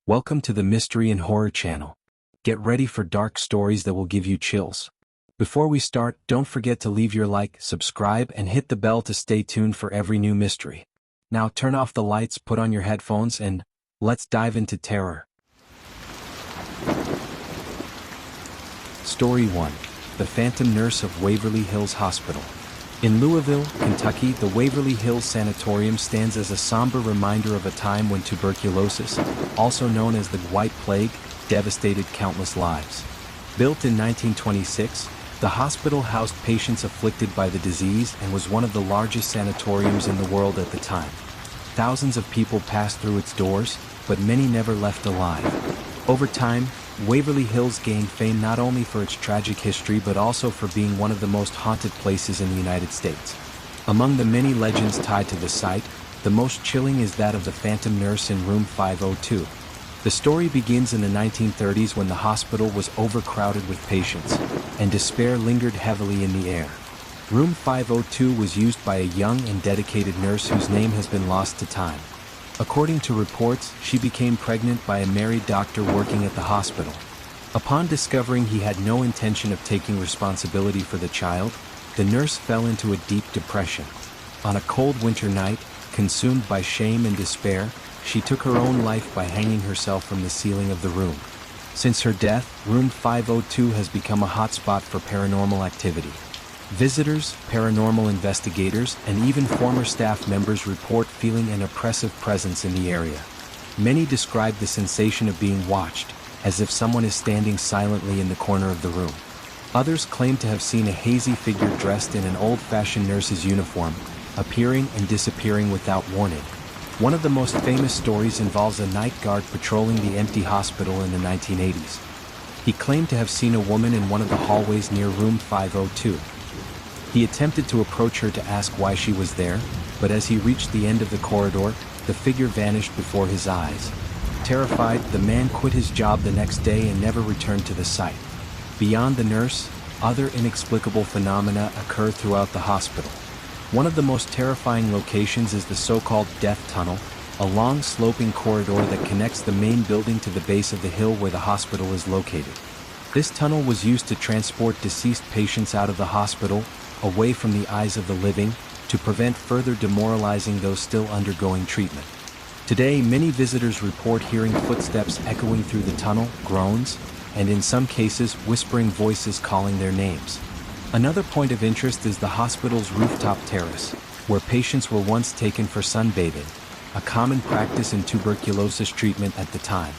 Welcome to the Mystery and Horror channel. Get ready for dark stories that will give you chills. Before we start, don't forget to leave your like, subscribe, and hit the bell to stay tuned for every new mystery. Now turn off the lights, put on your headphones, and let's dive into terror. Story 1. The Phantom Nurse of Waverly Hills Hospital. In Louisville, Kentucky, the Waverly Hills Sanatorium stands as a somber reminder of a time when tuberculosis, also known as the White Plague, devastated countless lives. Built in 1926, the hospital housed patients afflicted by the disease and was one of the largest sanatoriums in the world at the time. Thousands of people passed through its doors, but many never left alive. Over time, Waverly Hills gained fame not only for its tragic history but also for being one of the most haunted places in the United States. Among the many legends tied to the site, the most chilling is that of the Phantom Nurse in Room 502. The story begins in the 1930s when the hospital was overcrowded with patients, and despair lingered heavily in the air. Room 502 was used by a young and dedicated nurse whose name has been lost to time. According to reports, she became pregnant by a married doctor working at the hospital. Upon discovering he had no intention of taking responsibility for the child, the nurse fell into a deep depression. On a cold winter night, consumed by shame and despair, she took her own life by hanging herself from the ceiling of the room. Since her death, Room 502 has become a hotspot for paranormal activity. Visitors, paranormal investigators, and even former staff members report feeling an oppressive presence in the area. Many describe the sensation of being watched, as if someone is standing silently in the corner of the room. Others claim to have seen a hazy figure dressed in an old-fashioned nurse's uniform, appearing and disappearing without warning. One of the most famous stories involves a night guard patrolling the empty hospital in the 1980s. He claimed to have seen a woman in one of the hallways near Room 502. He attempted to approach her to ask why she was there, but as he reached the end of the corridor, the figure vanished before his eyes. Terrified, the man quit his job the next day and never returned to the site. Beyond the nurse, other inexplicable phenomena occur throughout the hospital. One of the most terrifying locations is the so-called Death Tunnel, a long sloping corridor that connects the main building to the base of the hill where the hospital is located. This tunnel was used to transport deceased patients out of the hospital, away from the eyes of the living, to prevent further demoralizing those still undergoing treatment. Today, many visitors report hearing footsteps echoing through the tunnel, groans, and in some cases, whispering voices calling their names. Another point of interest is the hospital's rooftop terrace, where patients were once taken for sunbathing, a common practice in tuberculosis treatment at the time.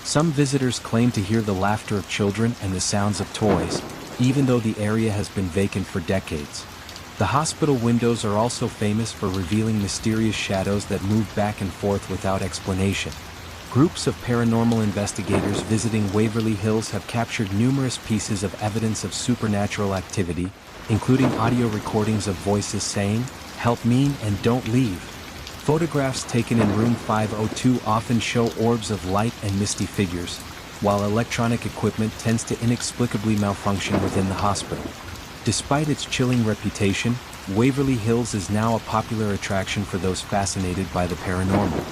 Some visitors claim to hear the laughter of children and the sounds of toys, even though the area has been vacant for decades. The hospital windows are also famous for revealing mysterious shadows that move back and forth without explanation. Groups of paranormal investigators visiting Waverly Hills have captured numerous pieces of evidence of supernatural activity, including audio recordings of voices saying, "Help me" and "Don't leave." Photographs taken in Room 502 often show orbs of light and misty figures, while electronic equipment tends to inexplicably malfunction within the hospital. Despite its chilling reputation, Waverly Hills is now a popular attraction for those fascinated by the paranormal.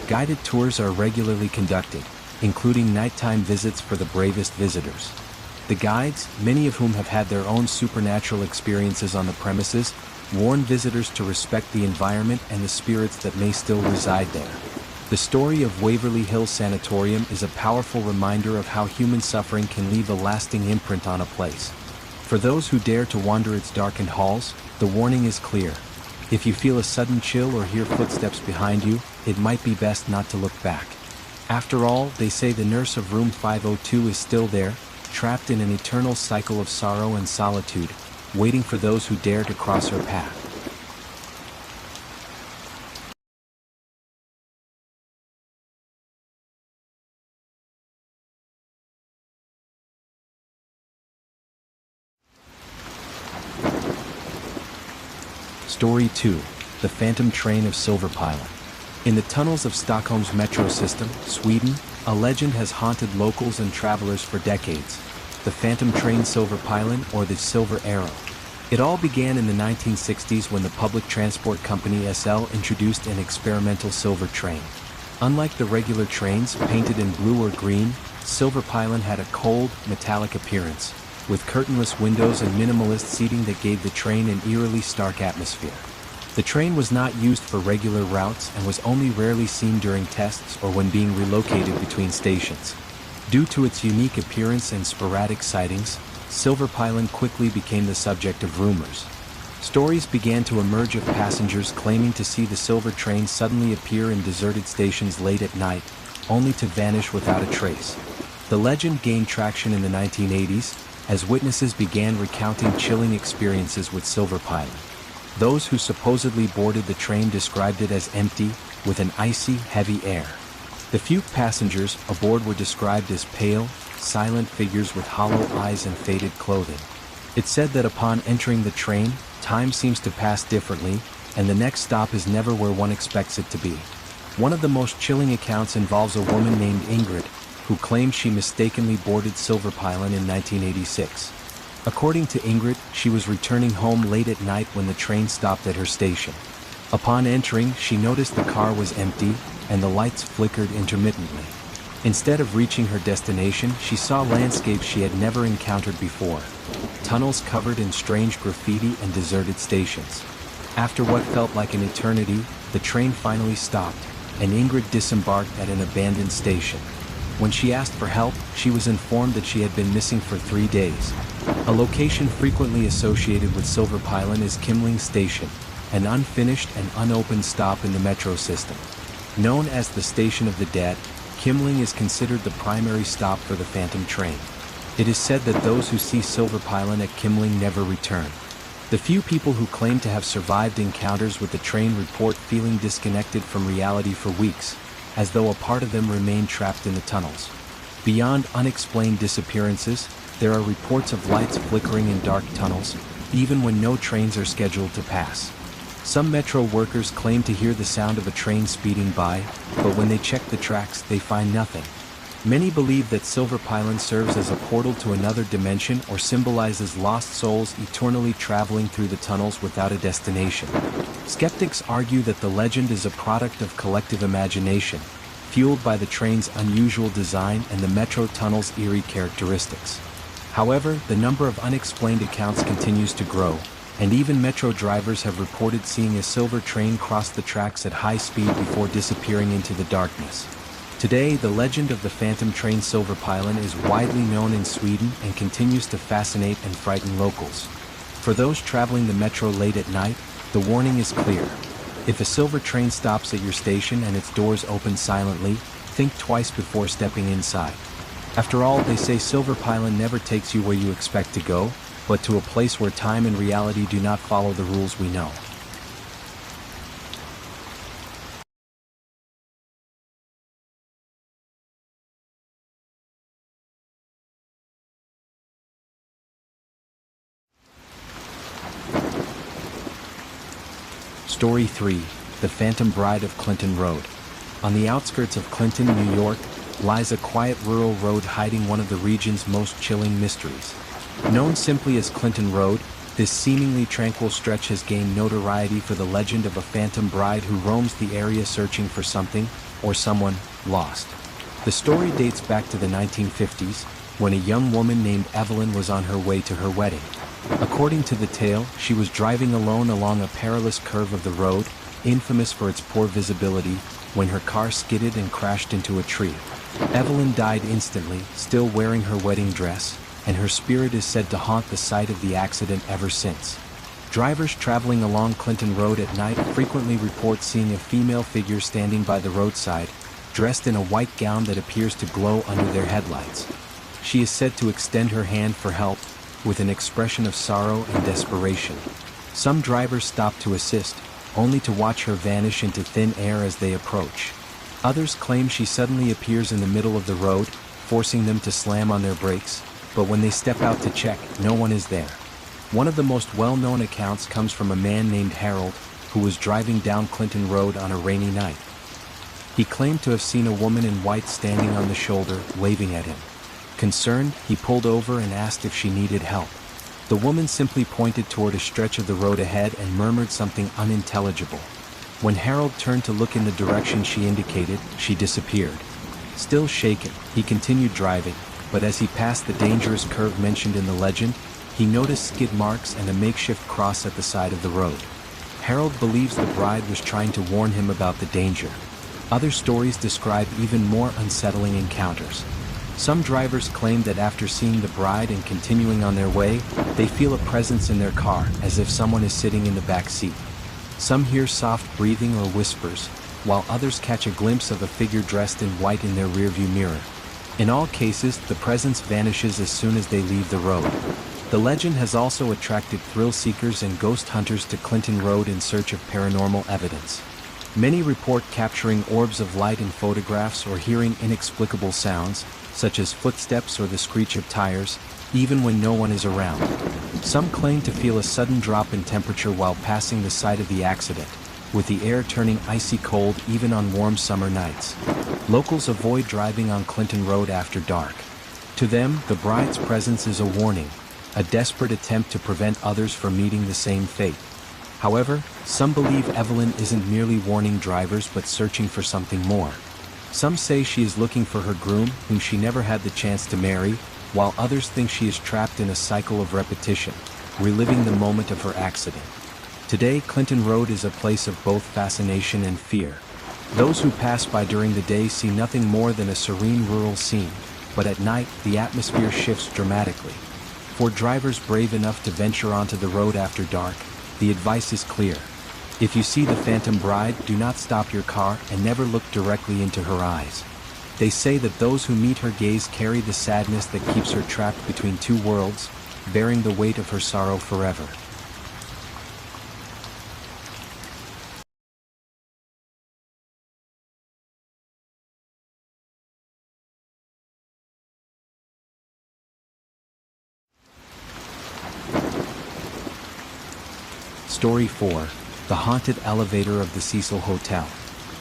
Guided tours are regularly conducted, including nighttime visits for the bravest visitors. The guides, many of whom have had their own supernatural experiences on the premises, warn visitors to respect the environment and the spirits that may still reside there. The story of Waverly Hills Sanatorium is a powerful reminder of how human suffering can leave a lasting imprint on a place. For those who dare to wander its darkened halls, the warning is clear. If you feel a sudden chill or hear footsteps behind you, it might be best not to look back. After all, they say the nurse of Room 502 is still there, trapped in an eternal cycle of sorrow and solitude, waiting for those who dare to cross her path. Story 2. The Phantom Train of Silverpilen. In the tunnels of Stockholm's metro system, Sweden, a legend has haunted locals and travelers for decades. The Phantom Train Silverpilen, or the Silver Arrow. It all began in the 1960s when the public transport company SL introduced an experimental silver train. Unlike the regular trains painted in blue or green, Silverpilen had a cold, metallic appearance, with curtainless windows and minimalist seating that gave the train an eerily stark atmosphere. The train was not used for regular routes and was only rarely seen during tests or when being relocated between stations. Due to its unique appearance and sporadic sightings, Silverpilen quickly became the subject of rumors. Stories began to emerge of passengers claiming to see the silver train suddenly appear in deserted stations late at night, only to vanish without a trace. The legend gained traction in the 1980s, as witnesses began recounting chilling experiences with Silverpilen. Those who supposedly boarded the train described it as empty, with an icy, heavy air. The few passengers aboard were described as pale, silent figures with hollow eyes and faded clothing. It's said that upon entering the train, time seems to pass differently, and the next stop is never where one expects it to be. One of the most chilling accounts involves a woman named Ingrid, who claimed she mistakenly boarded Silverpilen in 1986. According to Ingrid, she was returning home late at night when the train stopped at her station. Upon entering, she noticed the car was empty, and the lights flickered intermittently. Instead of reaching her destination, she saw landscapes she had never encountered before. Tunnels covered in strange graffiti and deserted stations. After what felt like an eternity, the train finally stopped, and Ingrid disembarked at an abandoned station. When she asked for help, she was informed that she had been missing for 3 days. A location frequently associated with Silverpilen is Kimling Station, an unfinished and unopened stop in the metro system. Known as the Station of the Dead, Kimling is considered the primary stop for the Phantom train. It is said that those who see Silverpilen at Kimling never return. The few people who claim to have survived encounters with the train report feeling disconnected from reality for weeks, as though a part of them remained trapped in the tunnels. Beyond unexplained disappearances, there are reports of lights flickering in dark tunnels, even when no trains are scheduled to pass. Some metro workers claim to hear the sound of a train speeding by, but when they check the tracks, they find nothing. Many believe that Silverpilen serves as a portal to another dimension or symbolizes lost souls eternally traveling through the tunnels without a destination. Skeptics argue that the legend is a product of collective imagination, fueled by the train's unusual design and the metro tunnel's eerie characteristics. However, the number of unexplained accounts continues to grow, and even metro drivers have reported seeing a silver train cross the tracks at high speed before disappearing into the darkness. Today, the legend of the Phantom train Silverpilen is widely known in Sweden and continues to fascinate and frighten locals. For those traveling the metro late at night, the warning is clear. If a silver train stops at your station and its doors open silently, think twice before stepping inside. After all, they say Silverpilen never takes you where you expect to go, but to a place where time and reality do not follow the rules we know. Story 3. The Phantom Bride of Clinton Road. On the outskirts of Clinton, New York, lies a quiet rural road hiding one of the region's most chilling mysteries. Known simply as Clinton Road, this seemingly tranquil stretch has gained notoriety for the legend of a phantom bride who roams the area searching for something, or someone, lost. The story dates back to the 1950s, when a young woman named Evelyn was on her way to her wedding. According to the tale, she was driving alone along a perilous curve of the road, infamous for its poor visibility, when her car skidded and crashed into a tree. Evelyn died instantly, still wearing her wedding dress, and her spirit is said to haunt the site of the accident ever since. Drivers traveling along Clinton Road at night frequently report seeing a female figure standing by the roadside, dressed in a white gown that appears to glow under their headlights. She is said to extend her hand for help, with an expression of sorrow and desperation. Some drivers stop to assist, only to watch her vanish into thin air as they approach. Others claim she suddenly appears in the middle of the road, forcing them to slam on their brakes, but when they step out to check, no one is there. One of the most well-known accounts comes from a man named Harold, who was driving down Clinton Road on a rainy night. He claimed to have seen a woman in white standing on the shoulder, waving at him. Concerned, he pulled over and asked if she needed help. The woman simply pointed toward a stretch of the road ahead and murmured something unintelligible. When Harold turned to look in the direction she indicated, she disappeared. Still shaken, he continued driving, but as he passed the dangerous curve mentioned in the legend, he noticed skid marks and a makeshift cross at the side of the road. Harold believes the bride was trying to warn him about the danger. Other stories describe even more unsettling encounters. Some drivers claim that after seeing the bride and continuing on their way, they feel a presence in their car, as if someone is sitting in the back seat. Some hear soft breathing or whispers, while others catch a glimpse of a figure dressed in white in their rearview mirror. In all cases, the presence vanishes as soon as they leave the road. The legend has also attracted thrill seekers and ghost hunters to Clinton Road in search of paranormal evidence. Many report capturing orbs of light in photographs or hearing inexplicable sounds, such as footsteps or the screech of tires, even when no one is around. Some claim to feel a sudden drop in temperature while passing the site of the accident, with the air turning icy cold even on warm summer nights. Locals avoid driving on Clinton Road after dark. To them, the bride's presence is a warning, a desperate attempt to prevent others from meeting the same fate. However, some believe Evelyn isn't merely warning drivers but searching for something more. Some say she is looking for her groom, whom she never had the chance to marry, while others think she is trapped in a cycle of repetition, reliving the moment of her accident. Today, Clinton Road is a place of both fascination and fear. Those who pass by during the day see nothing more than a serene rural scene, but at night, the atmosphere shifts dramatically. For drivers brave enough to venture onto the road after dark, the advice is clear. If you see the phantom bride, do not stop your car and never look directly into her eyes. They say that those who meet her gaze carry the sadness that keeps her trapped between two worlds, bearing the weight of her sorrow forever. Story 4. The Haunted Elevator of the Cecil Hotel.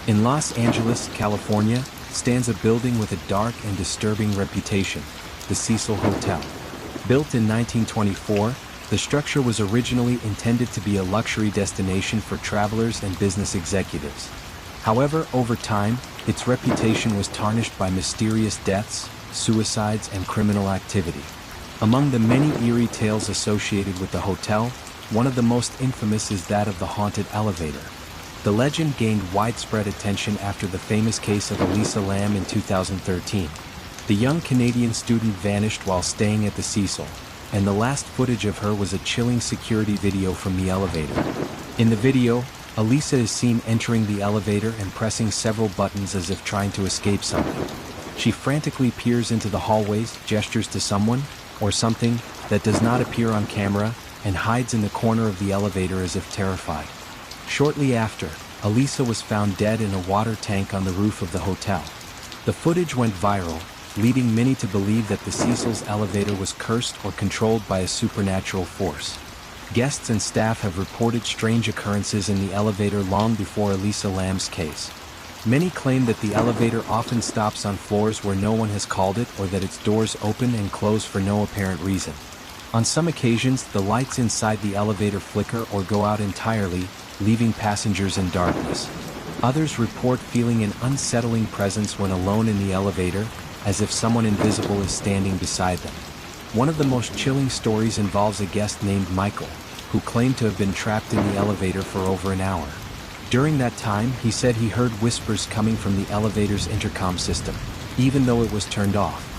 In Los Angeles, California, stands a building with a dark and disturbing reputation, the Cecil Hotel. Built in 1924, the structure was originally intended to be a luxury destination for travelers and business executives. However, over time, its reputation was tarnished by mysterious deaths, suicides, and criminal activity. Among the many eerie tales associated with the hotel, one of the most infamous is that of the haunted elevator. The legend gained widespread attention after the famous case of Elisa Lam in 2013. The young Canadian student vanished while staying at the Cecil, and the last footage of her was a chilling security video from the elevator. In the video, Elisa is seen entering the elevator and pressing several buttons as if trying to escape something. She frantically peers into the hallways, gestures to someone, or something, that does not appear on camera, and hides in the corner of the elevator as if terrified. Shortly after, Elisa was found dead in a water tank on the roof of the hotel. The footage went viral, leading many to believe that the Cecil's elevator was cursed or controlled by a supernatural force. Guests and staff have reported strange occurrences in the elevator long before Elisa Lam's case. Many claim that the elevator often stops on floors where no one has called it, or that its doors open and close for no apparent reason. On some occasions, the lights inside the elevator flicker or go out entirely, leaving passengers in darkness. Others report feeling an unsettling presence when alone in the elevator, as if someone invisible is standing beside them. One of the most chilling stories involves a guest named Michael, who claimed to have been trapped in the elevator for over an hour. During that time, he said he heard whispers coming from the elevator's intercom system, even though it was turned off.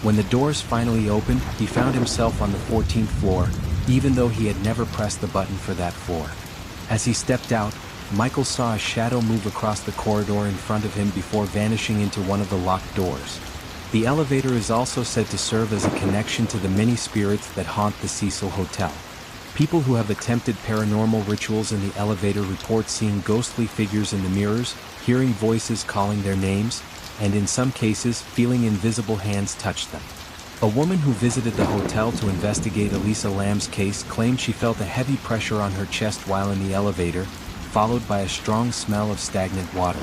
When the doors finally opened, he found himself on the 14th floor, even though he had never pressed the button for that floor. As he stepped out, Michael saw a shadow move across the corridor in front of him before vanishing into one of the locked doors. The elevator is also said to serve as a connection to the many spirits that haunt the Cecil Hotel. People who have attempted paranormal rituals in the elevator report seeing ghostly figures in the mirrors, hearing voices calling their names, and in some cases, feeling invisible hands touch them. A woman who visited the hotel to investigate Elisa Lam's case claimed she felt a heavy pressure on her chest while in the elevator, followed by a strong smell of stagnant water.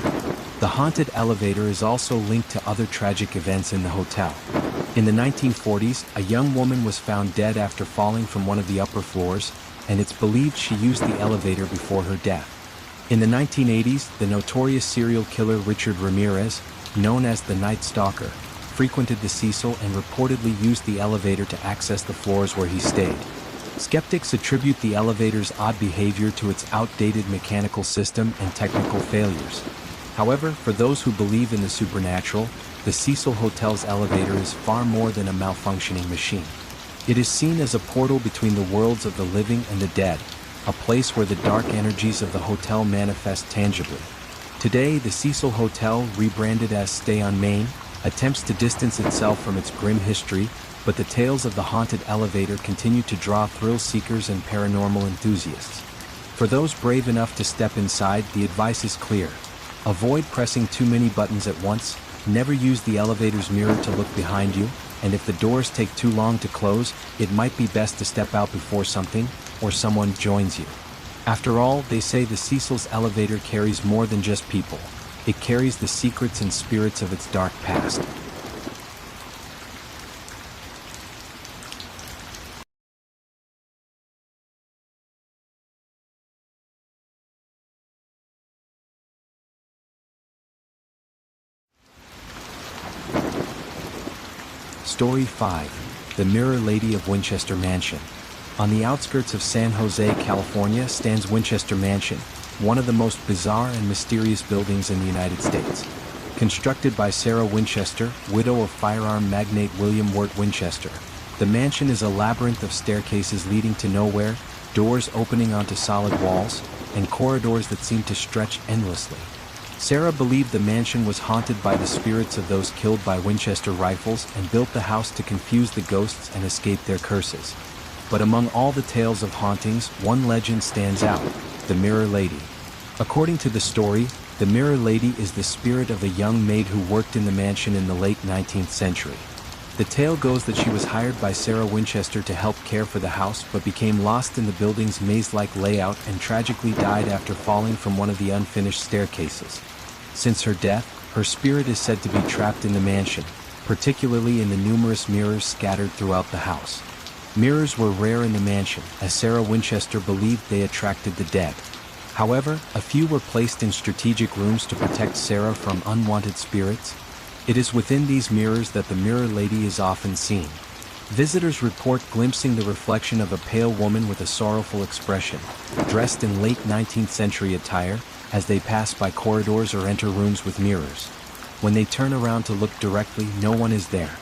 The haunted elevator is also linked to other tragic events in the hotel. In the 1940s, a young woman was found dead after falling from one of the upper floors, and it's believed she used the elevator before her death. In the 1980s, the notorious serial killer Richard Ramirez, known as the Night Stalker, frequented the Cecil and reportedly used the elevator to access the floors where he stayed. Skeptics attribute the elevator's odd behavior to its outdated mechanical system and technical failures. However, for those who believe in the supernatural, the Cecil Hotel's elevator is far more than a malfunctioning machine. It is seen as a portal between the worlds of the living and the dead, a place where the dark energies of the hotel manifest tangibly. Today, the Cecil Hotel, rebranded as Stay on Main, attempts to distance itself from its grim history, but the tales of the haunted elevator continue to draw thrill seekers and paranormal enthusiasts. For those brave enough to step inside, the advice is clear. Avoid pressing too many buttons at once, never use the elevator's mirror to look behind you, and if the doors take too long to close, it might be best to step out before something or someone joins you. After all, they say the Cecil's elevator carries more than just people. It carries the secrets and spirits of its dark past. Story 5. The Mirror Lady of Winchester Mansion. On the outskirts of San Jose, California stands Winchester Mansion, one of the most bizarre and mysterious buildings in the United States. Constructed by Sarah Winchester, widow of firearm magnate William Wirt Winchester, the mansion is a labyrinth of staircases leading to nowhere, doors opening onto solid walls, and corridors that seem to stretch endlessly. Sarah believed the mansion was haunted by the spirits of those killed by Winchester rifles and built the house to confuse the ghosts and escape their curses. But among all the tales of hauntings, one legend stands out: the Mirror Lady. According to the story, the Mirror Lady is the spirit of a young maid who worked in the mansion in the late 19th century. The tale goes that she was hired by Sarah Winchester to help care for the house but became lost in the building's maze-like layout and tragically died after falling from one of the unfinished staircases. Since her death, her spirit is said to be trapped in the mansion, particularly in the numerous mirrors scattered throughout the house. Mirrors were rare in the mansion, as Sarah Winchester believed they attracted the dead. However, a few were placed in strategic rooms to protect Sarah from unwanted spirits. It is within these mirrors that the Mirror Lady is often seen. Visitors report glimpsing the reflection of a pale woman with a sorrowful expression, dressed in late 19th century attire, as they pass by corridors or enter rooms with mirrors. When they turn around to look directly, no one is there.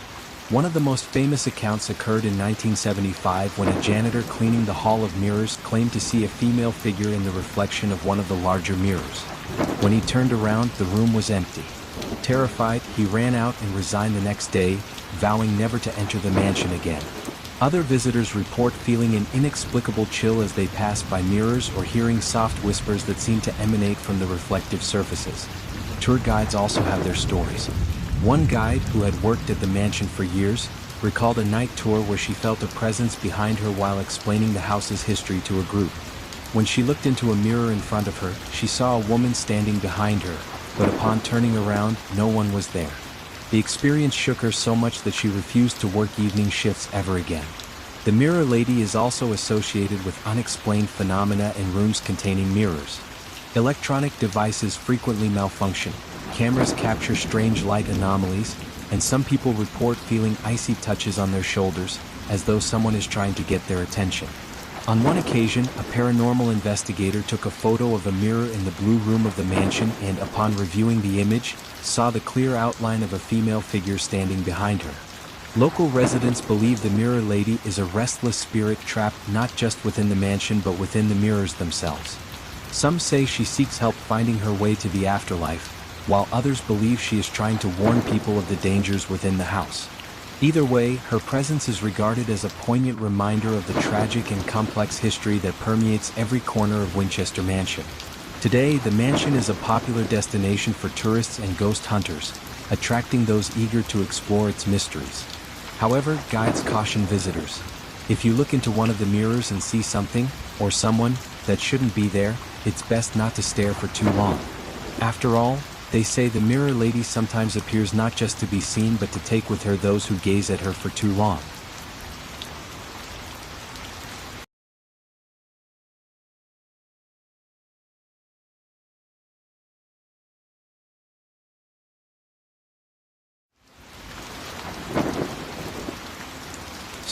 One of the most famous accounts occurred in 1975 when a janitor cleaning the Hall of Mirrors claimed to see a female figure in the reflection of one of the larger mirrors. When he turned around, the room was empty. Terrified, he ran out and resigned the next day, vowing never to enter the mansion again. Other visitors report feeling an inexplicable chill as they pass by mirrors or hearing soft whispers that seem to emanate from the reflective surfaces. Tour guides also have their stories. One guide, who had worked at the mansion for years, recalled a night tour where she felt a presence behind her while explaining the house's history to a group. When she looked into a mirror in front of her, she saw a woman standing behind her, but upon turning around, no one was there. The experience shook her so much that she refused to work evening shifts ever again. The Mirror Lady is also associated with unexplained phenomena in rooms containing mirrors. Electronic devices frequently malfunction, cameras capture strange light anomalies, and some people report feeling icy touches on their shoulders, as though someone is trying to get their attention. On one occasion, a paranormal investigator took a photo of a mirror in the blue room of the mansion and, upon reviewing the image, saw the clear outline of a female figure standing behind her. Local residents believe the Mirror Lady is a restless spirit trapped not just within the mansion but within the mirrors themselves. Some say she seeks help finding her way to the afterlife, while others believe she is trying to warn people of the dangers within the house. Either way, her presence is regarded as a poignant reminder of the tragic and complex history that permeates every corner of Winchester Mansion. Today, the mansion is a popular destination for tourists and ghost hunters, attracting those eager to explore its mysteries. However, guides caution visitors. If you look into one of the mirrors and see something, or someone, that shouldn't be there, it's best not to stare for too long. After all, they say the Mirror Lady sometimes appears not just to be seen but to take with her those who gaze at her for too long.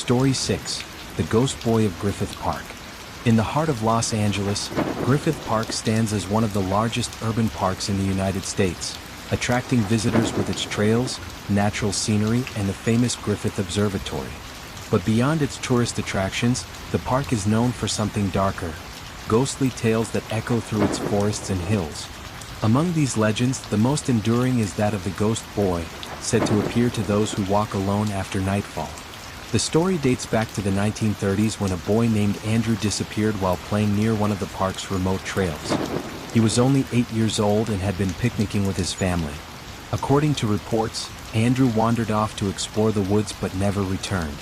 Story 6. The Ghost Boy of Griffith Park. In the heart of Los Angeles, Griffith Park stands as one of the largest urban parks in the United States, attracting visitors with its trails, natural scenery, and the famous Griffith Observatory. But beyond its tourist attractions, the park is known for something darker, ghostly tales that echo through its forests and hills. Among these legends, the most enduring is that of the Ghost Boy, said to appear to those who walk alone after nightfall. The story dates back to the 1930s when a boy named Andrew disappeared while playing near one of the park's remote trails. He was only 8 years old and had been picnicking with his family. According to reports, Andrew wandered off to explore the woods but never returned.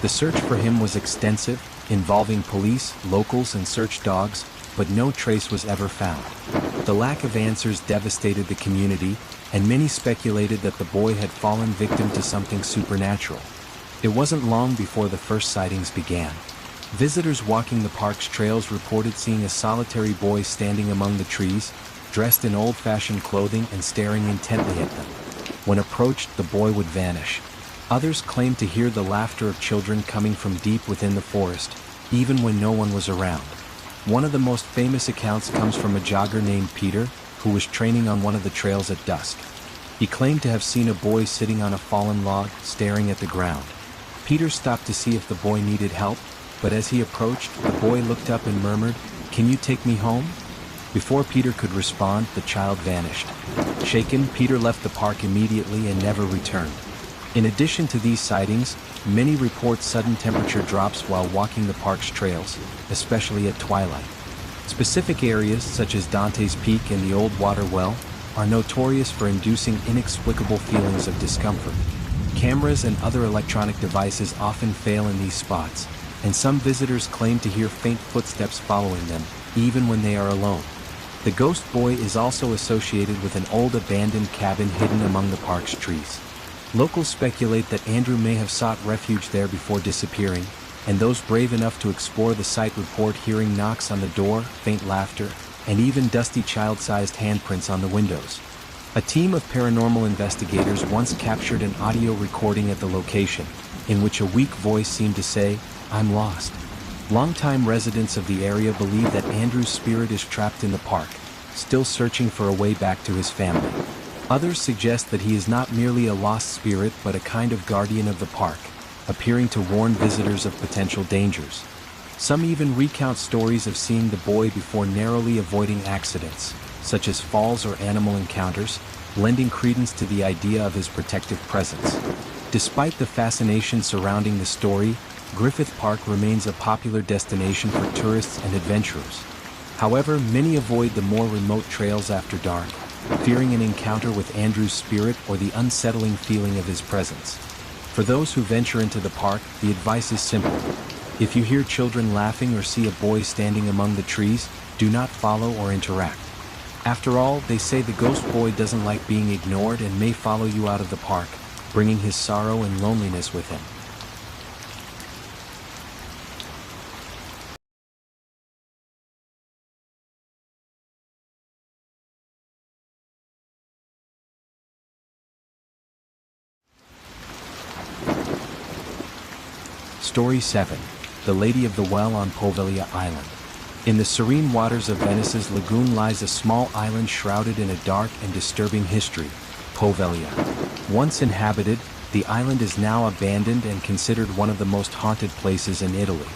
The search for him was extensive, involving police, locals, and search dogs, but no trace was ever found. The lack of answers devastated the community, and many speculated that the boy had fallen victim to something supernatural. It wasn't long before the first sightings began. Visitors walking the park's trails reported seeing a solitary boy standing among the trees, dressed in old-fashioned clothing and staring intently at them. When approached, the boy would vanish. Others claimed to hear the laughter of children coming from deep within the forest, even when no one was around. One of the most famous accounts comes from a jogger named Peter, who was training on one of the trails at dusk. He claimed to have seen a boy sitting on a fallen log, staring at the ground. Peter stopped to see if the boy needed help, but as he approached, the boy looked up and murmured, "Can you take me home?" Before Peter could respond, the child vanished. Shaken, Peter left the park immediately and never returned. In addition to these sightings, many report sudden temperature drops while walking the park's trails, especially at twilight. Specific areas, such as Dante's Peak and the Old Water Well, are notorious for inducing inexplicable feelings of discomfort. Cameras and other electronic devices often fail in these spots, and some visitors claim to hear faint footsteps following them, even when they are alone. The Ghost Boy is also associated with an old abandoned cabin hidden among the park's trees. Locals speculate that Andrew may have sought refuge there before disappearing, and those brave enough to explore the site report hearing knocks on the door, faint laughter, and even dusty child-sized handprints on the windows. A team of paranormal investigators once captured an audio recording at the location, in which a weak voice seemed to say, "I'm lost." Longtime residents of the area believe that Andrew's spirit is trapped in the park, still searching for a way back to his family. Others suggest that he is not merely a lost spirit but a kind of guardian of the park, appearing to warn visitors of potential dangers. Some even recount stories of seeing the boy before narrowly avoiding accidents, such as falls or animal encounters, lending credence to the idea of his protective presence. Despite the fascination surrounding the story, Griffith Park remains a popular destination for tourists and adventurers. However, many avoid the more remote trails after dark, fearing an encounter with Andrew's spirit or the unsettling feeling of his presence. For those who venture into the park, the advice is simple. If you hear children laughing or see a boy standing among the trees, do not follow or interact. After all, they say the Ghost Boy doesn't like being ignored and may follow you out of the park, bringing his sorrow and loneliness with him. Story 7. The Lady of the Well on Poveglia Island. In the serene waters of Venice's lagoon lies a small island shrouded in a dark and disturbing history, Poveglia. Once inhabited, the island is now abandoned and considered one of the most haunted places in Italy.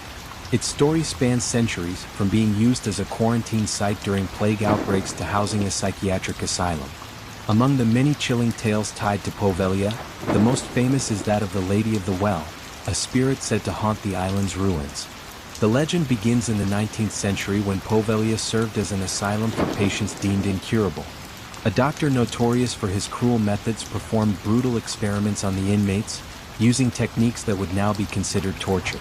Its story spans centuries, from being used as a quarantine site during plague outbreaks to housing a psychiatric asylum. Among the many chilling tales tied to Poveglia, the most famous is that of the Lady of the Well, a spirit said to haunt the island's ruins. The legend begins in the 19th century when Poveglia served as an asylum for patients deemed incurable. A doctor notorious for his cruel methods performed brutal experiments on the inmates, using techniques that would now be considered torture.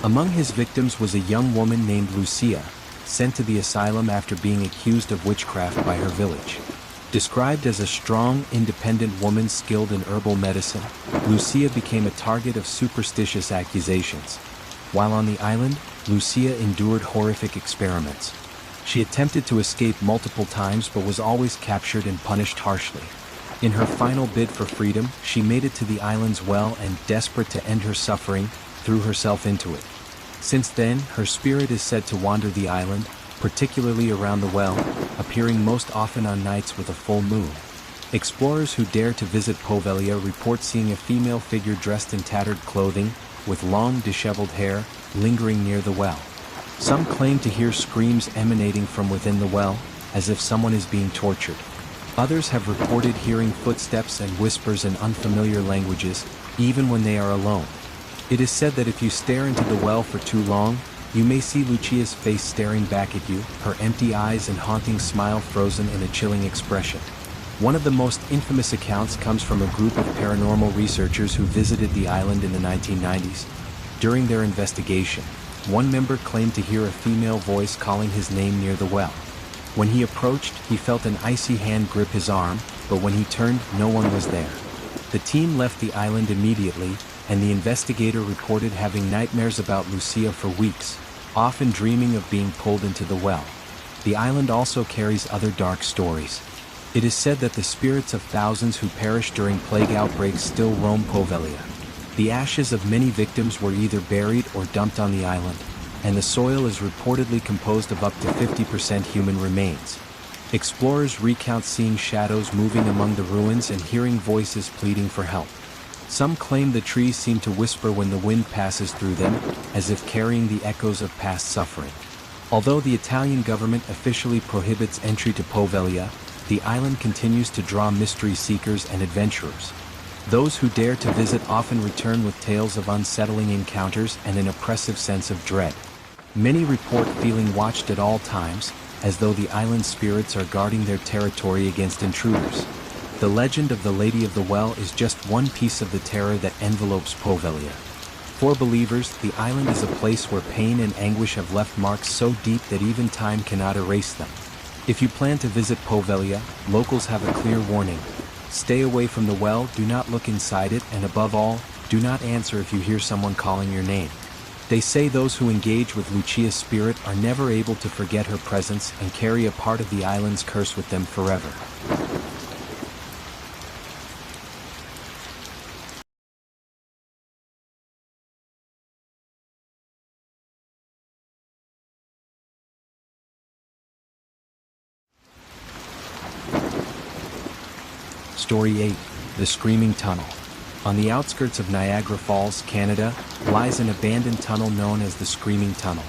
Among his victims was a young woman named Lucia, sent to the asylum after being accused of witchcraft by her village. Described as a strong, independent woman skilled in herbal medicine, Lucia became a target of superstitious accusations. While on the island, Lucia endured horrific experiments. She attempted to escape multiple times but was always captured and punished harshly. In her final bid for freedom, she made it to the island's well and, desperate to end her suffering, threw herself into it. Since then, her spirit is said to wander the island, particularly around the well, appearing most often on nights with a full moon. Explorers who dare to visit Poveglia report seeing a female figure dressed in tattered clothing, with long disheveled hair, lingering near the well. Some claim to hear screams emanating from within the well, as if someone is being tortured. Others have reported hearing footsteps and whispers in unfamiliar languages, even when they are alone. It is said that if you stare into the well for too long, you may see Lucia's face staring back at you, her empty eyes and haunting smile frozen in a chilling expression. One of the most infamous accounts comes from a group of paranormal researchers who visited the island in the 1990s. During their investigation, one member claimed to hear a female voice calling his name near the well. When he approached, he felt an icy hand grip his arm, but when he turned, no one was there. The team left the island immediately, and the investigator reported having nightmares about Lucia for weeks, often dreaming of being pulled into the well. The island also carries other dark stories. It is said that the spirits of thousands who perished during plague outbreaks still roam Poveglia. The ashes of many victims were either buried or dumped on the island, and the soil is reportedly composed of up to 50% human remains. Explorers recount seeing shadows moving among the ruins and hearing voices pleading for help. Some claim the trees seem to whisper when the wind passes through them, as if carrying the echoes of past suffering. Although the Italian government officially prohibits entry to Poveglia, the island continues to draw mystery seekers and adventurers. Those who dare to visit often return with tales of unsettling encounters and an oppressive sense of dread. Many report feeling watched at all times, as though the island's spirits are guarding their territory against intruders. The legend of the Lady of the Well is just one piece of the terror that envelopes Poveglia. For believers, the island is a place where pain and anguish have left marks so deep that even time cannot erase them. If you plan to visit Poveglia, locals have a clear warning. Stay away from the well, do not look inside it, and above all, do not answer if you hear someone calling your name. They say those who engage with Lucia's spirit are never able to forget her presence and carry a part of the island's curse with them forever. Story 8. The Screaming Tunnel. On the outskirts of Niagara Falls, Canada, lies an abandoned tunnel known as the Screaming Tunnel.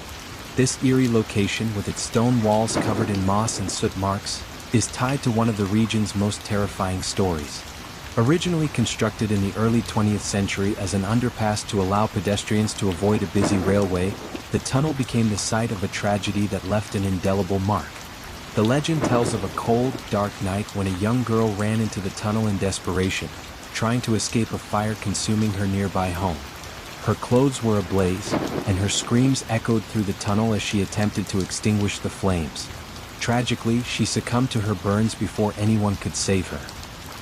This eerie location, with its stone walls covered in moss and soot marks, is tied to one of the region's most terrifying stories. Originally constructed in the early 20th century as an underpass to allow pedestrians to avoid a busy railway, the tunnel became the site of a tragedy that left an indelible mark. The legend tells of a cold, dark night when a young girl ran into the tunnel in desperation, trying to escape a fire consuming her nearby home. Her clothes were ablaze, and her screams echoed through the tunnel as she attempted to extinguish the flames. Tragically, she succumbed to her burns before anyone could save her.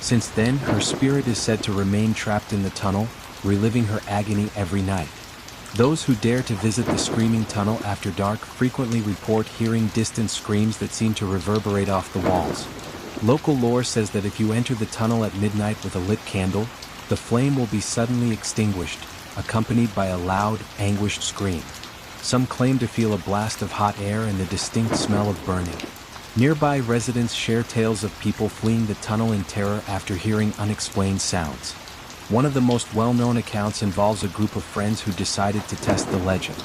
Since then, her spirit is said to remain trapped in the tunnel, reliving her agony every night. Those who dare to visit the Screaming Tunnel after dark frequently report hearing distant screams that seem to reverberate off the walls. Local lore says that if you enter the tunnel at midnight with a lit candle, the flame will be suddenly extinguished, accompanied by a loud, anguished scream. Some claim to feel a blast of hot air and the distinct smell of burning. Nearby residents share tales of people fleeing the tunnel in terror after hearing unexplained sounds. One of the most well-known accounts involves a group of friends who decided to test the legend.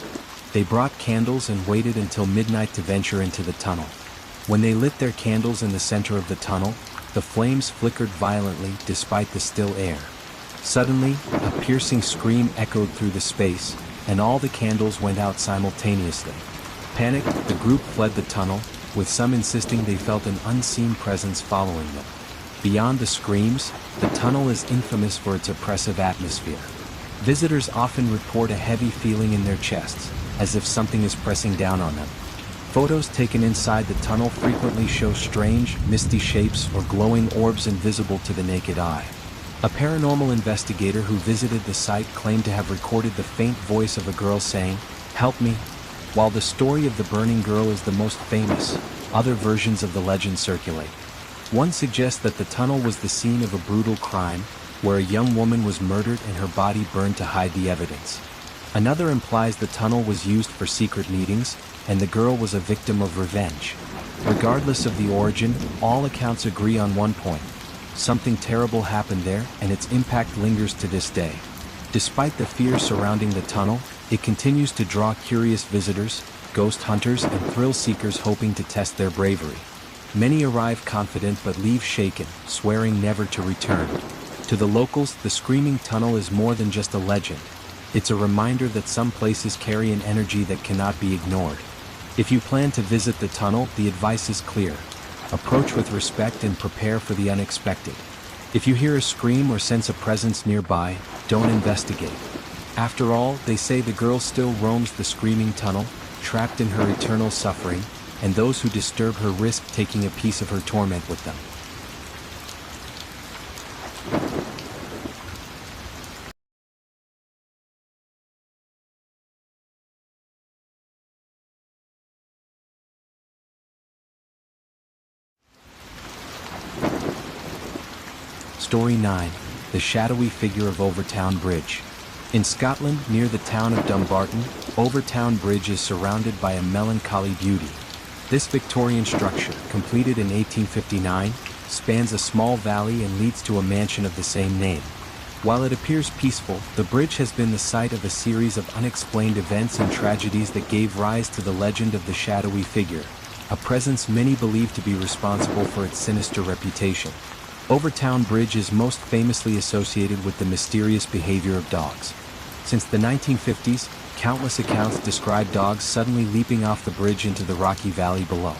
They brought candles and waited until midnight to venture into the tunnel. When they lit their candles in the center of the tunnel, the flames flickered violently despite the still air. Suddenly, a piercing scream echoed through the space, and all the candles went out simultaneously. Panicked, the group fled the tunnel, with some insisting they felt an unseen presence following them. Beyond the screams, the tunnel is infamous for its oppressive atmosphere. Visitors often report a heavy feeling in their chests, as if something is pressing down on them. Photos taken inside the tunnel frequently show strange, misty shapes or glowing orbs invisible to the naked eye. A paranormal investigator who visited the site claimed to have recorded the faint voice of a girl saying, "Help me." While the story of the burning girl is the most famous, other versions of the legend circulate. One suggests that the tunnel was the scene of a brutal crime, where a young woman was murdered and her body burned to hide the evidence. Another implies the tunnel was used for secret meetings, and the girl was a victim of revenge. Regardless of the origin, all accounts agree on one point. Something terrible happened there, and its impact lingers to this day. Despite the fear surrounding the tunnel, it continues to draw curious visitors, ghost hunters, and thrill seekers hoping to test their bravery. Many arrive confident but leave shaken, swearing never to return. To the locals, the Screaming Tunnel is more than just a legend. It's a reminder that some places carry an energy that cannot be ignored. If you plan to visit the tunnel, the advice is clear. Approach with respect and prepare for the unexpected. If you hear a scream or sense a presence nearby, don't investigate. After all, they say the girl still roams the Screaming Tunnel, trapped in her eternal suffering, and those who disturb her risk taking a piece of her torment with them. Story 9. The Shadowy Figure of Overtoun Bridge. In Scotland, near the town of Dumbarton, Overtoun Bridge is surrounded by a melancholy beauty. This Victorian structure, completed in 1859, spans a small valley and leads to a mansion of the same name. While it appears peaceful, the bridge has been the site of a series of unexplained events and tragedies that gave rise to the legend of the Shadowy Figure, a presence many believe to be responsible for its sinister reputation. Overtoun Bridge is most famously associated with the mysterious behavior of dogs. Since the 1950s, countless accounts describe dogs suddenly leaping off the bridge into the rocky valley below.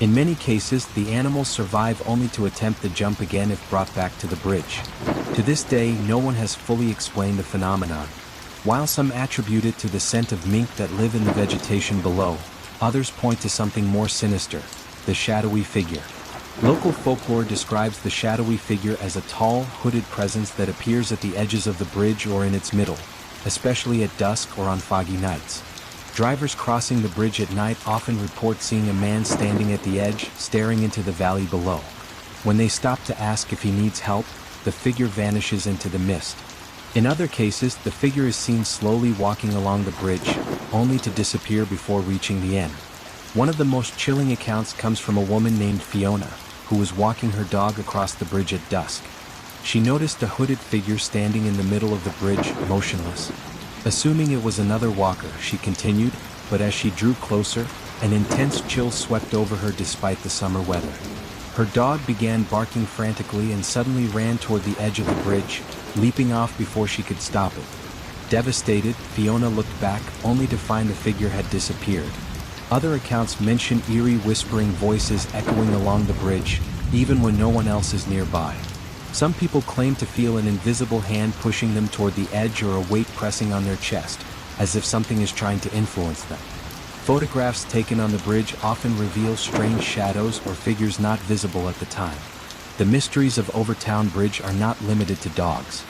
In many cases, the animals survive only to attempt the jump again if brought back to the bridge. To this day, no one has fully explained the phenomenon. While some attribute it to the scent of mink that live in the vegetation below, others point to something more sinister, the shadowy figure. Local folklore describes the shadowy figure as a tall, hooded presence that appears at the edges of the bridge or in its middle, especially at dusk or on foggy nights. Drivers crossing the bridge at night often report seeing a man standing at the edge, staring into the valley below. When they stop to ask if he needs help, the figure vanishes into the mist. In other cases, the figure is seen slowly walking along the bridge, only to disappear before reaching the end. One of the most chilling accounts comes from a woman named Fiona, who was walking her dog across the bridge at dusk. She noticed a hooded figure standing in the middle of the bridge, motionless. Assuming it was another walker, she continued, but as she drew closer, an intense chill swept over her despite the summer weather. Her dog began barking frantically and suddenly ran toward the edge of the bridge, leaping off before she could stop it. Devastated, Fiona looked back, only to find the figure had disappeared. Other accounts mention eerie whispering voices echoing along the bridge, even when no one else is nearby. Some people claim to feel an invisible hand pushing them toward the edge or a weight pressing on their chest, as if something is trying to influence them. Photographs taken on the bridge often reveal strange shadows or figures not visible at the time. The mysteries of Overtoun Bridge are not limited to dogs.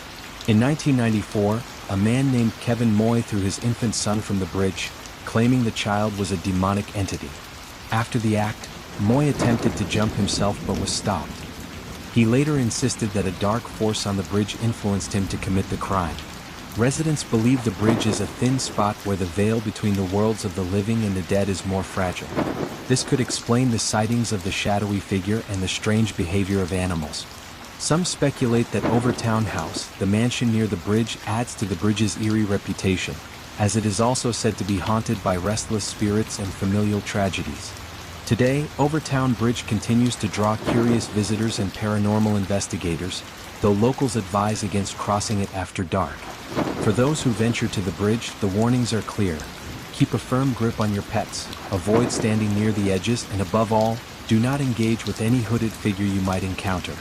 In 1994, a man named Kevin Moy threw his infant son from the bridge, claiming the child was a demonic entity. After the act, Moy attempted to jump himself but was stopped. He later insisted that a dark force on the bridge influenced him to commit the crime. Residents believe the bridge is a thin spot where the veil between the worlds of the living and the dead is more fragile. This could explain the sightings of the shadowy figure and the strange behavior of animals. Some speculate that Overtoun House, the mansion near the bridge, adds to the bridge's eerie reputation, as it is also said to be haunted by restless spirits and familial tragedies. Today, Overtoun Bridge continues to draw curious visitors and paranormal investigators, though locals advise against crossing it after dark. For those who venture to the bridge, the warnings are clear. Keep a firm grip on your pets, avoid standing near the edges, and above all, do not engage with any hooded figure you might encounter.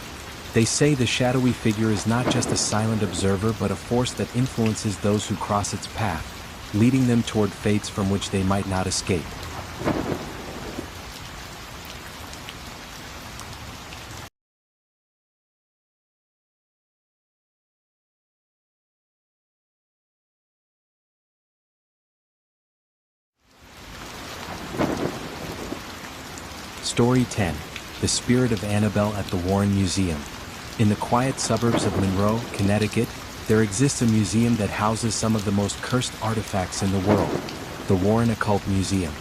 They say the shadowy figure is not just a silent observer but a force that influences those who cross its path, leading them toward fates from which they might not escape. Story 10. The Spirit of Annabelle at the Warren Museum. In the quiet suburbs of Monroe, Connecticut, there exists a museum that houses some of the most cursed artifacts in the world, the Warren Occult Museum.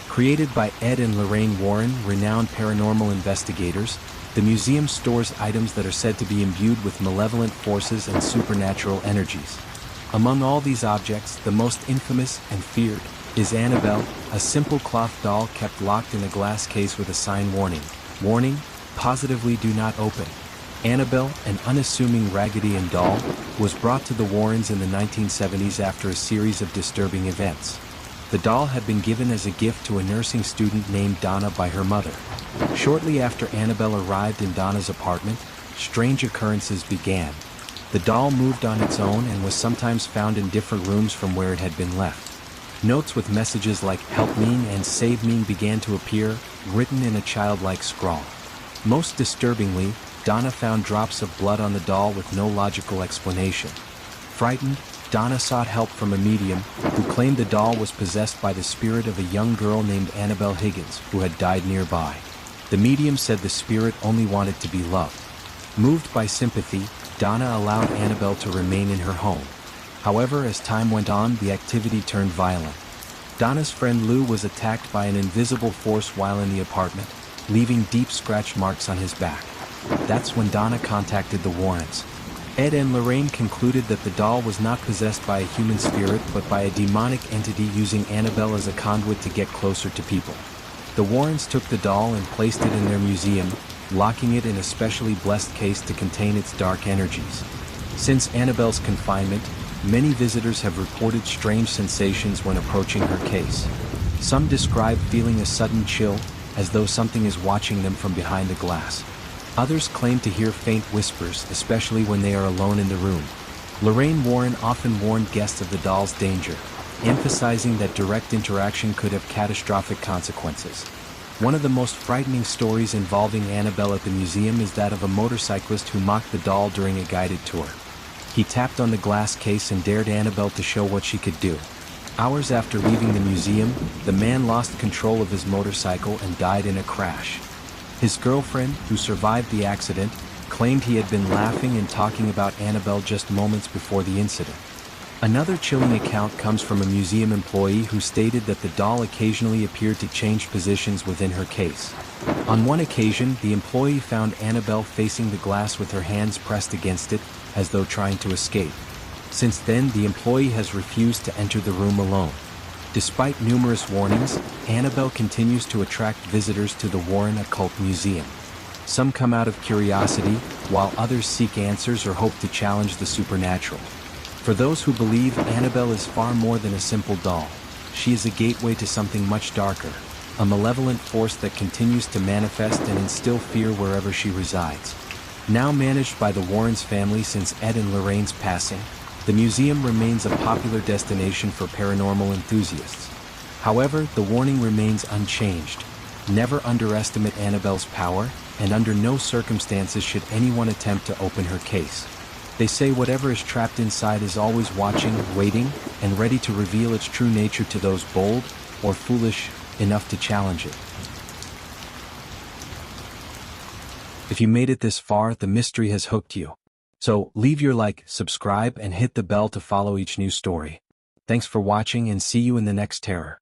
Created by Ed and Lorraine Warren, renowned paranormal investigators, the museum stores items that are said to be imbued with malevolent forces and supernatural energies. Among all these objects, the most infamous and feared is Annabelle, a simple cloth doll kept locked in a glass case with a sign warning, "Warning, positively do not open." Annabelle, an unassuming Raggedy Ann doll, was brought to the Warrens in the 1970s after a series of disturbing events. The doll had been given as a gift to a nursing student named Donna by her mother. Shortly after Annabelle arrived in Donna's apartment, strange occurrences began. The doll moved on its own and was sometimes found in different rooms from where it had been left. Notes with messages like "Help me" and "Save me" began to appear, written in a childlike scrawl. Most disturbingly, Donna found drops of blood on the doll with no logical explanation. Frightened, Donna sought help from a medium, who claimed the doll was possessed by the spirit of a young girl named Annabelle Higgins, who had died nearby. The medium said the spirit only wanted to be loved. Moved by sympathy, Donna allowed Annabelle to remain in her home. However, as time went on, the activity turned violent. Donna's friend Lou was attacked by an invisible force while in the apartment, leaving deep scratch marks on his back. That's when Donna contacted the Warrens. Ed and Lorraine concluded that the doll was not possessed by a human spirit but by a demonic entity using Annabelle as a conduit to get closer to people. The Warrens took the doll and placed it in their museum, locking it in a specially blessed case to contain its dark energies. Since Annabelle's confinement, many visitors have reported strange sensations when approaching her case. Some describe feeling a sudden chill, as though something is watching them from behind the glass. Others claim to hear faint whispers, especially when they are alone in the room. Lorraine Warren often warned guests of the doll's danger, emphasizing that direct interaction could have catastrophic consequences. One of the most frightening stories involving Annabelle at the museum is that of a motorcyclist who mocked the doll during a guided tour. He tapped on the glass case and dared Annabelle to show what she could do. Hours after leaving the museum, the man lost control of his motorcycle and died in a crash. His girlfriend, who survived the accident, claimed he had been laughing and talking about Annabelle just moments before the incident. Another chilling account comes from a museum employee who stated that the doll occasionally appeared to change positions within her case. On one occasion, the employee found Annabelle facing the glass with her hands pressed against it, as though trying to escape. Since then, the employee has refused to enter the room alone. Despite numerous warnings, Annabelle continues to attract visitors to the Warren Occult Museum. Some come out of curiosity, while others seek answers or hope to challenge the supernatural. For those who believe, Annabelle is far more than a simple doll. She is a gateway to something much darker, a malevolent force that continues to manifest and instill fear wherever she resides. Now managed by the Warrens family since Ed and Lorraine's passing, the museum remains a popular destination for paranormal enthusiasts. However, the warning remains unchanged. Never underestimate Annabelle's power, and under no circumstances should anyone attempt to open her case. They say whatever is trapped inside is always watching, waiting, and ready to reveal its true nature to those bold, or foolish, enough to challenge it. If you made it this far, the mystery has hooked you. So, leave your like, subscribe, and hit the bell to follow each new story. Thanks for watching and see you in the next terror.